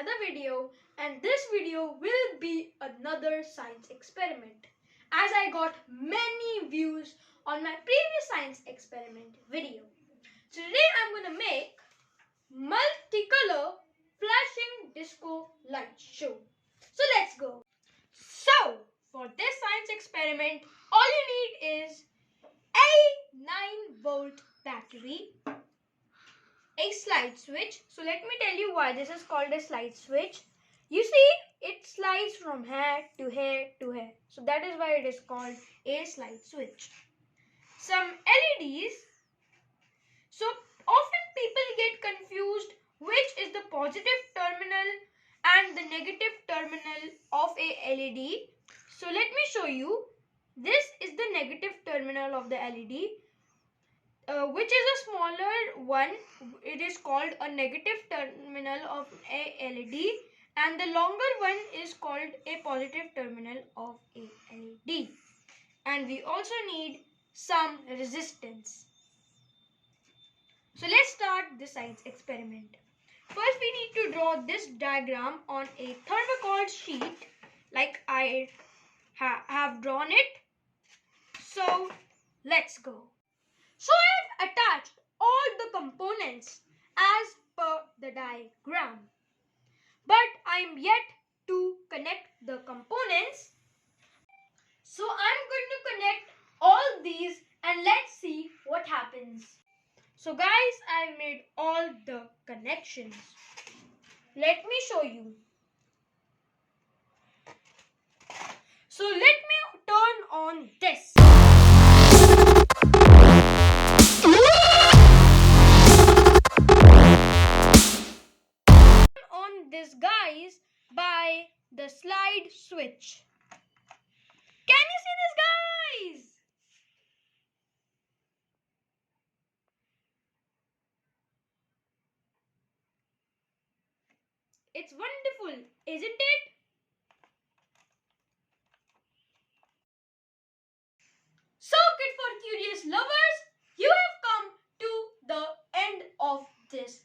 another video, and this video will be another science experiment as I got many views on my previous science experiment video. So today I'm going to make multicolor flashing disco light show. So let's go. So for this science experiment, all you need is a 9-volt battery, a slide switch. So let me tell you why this is called a slide switch. You see, it slides from here to here to here. So that is why it is called a slide switch. Some LEDs. So often people get confused which is the positive terminal and the negative terminal of a LED. So let me show you. This is the negative terminal of the LED. Which is a smaller one. It is called a negative terminal of a LED, and the longer one is called a positive terminal of a LED. And we also need some resistance. So let's start the science experiment. First we need to draw this diagram on a thermocol sheet like I have drawn it. So let's go. So I have attached all the components as per the diagram. But I am yet to connect the components. So I am going to connect all these and let's see what happens. So guys, I have made all the connections. Let me show you. So let me turn on this. This guys by the slide switch. Can you see this, guys? It's wonderful, isn't it? So Kit4Curious lovers, you have come to the end of this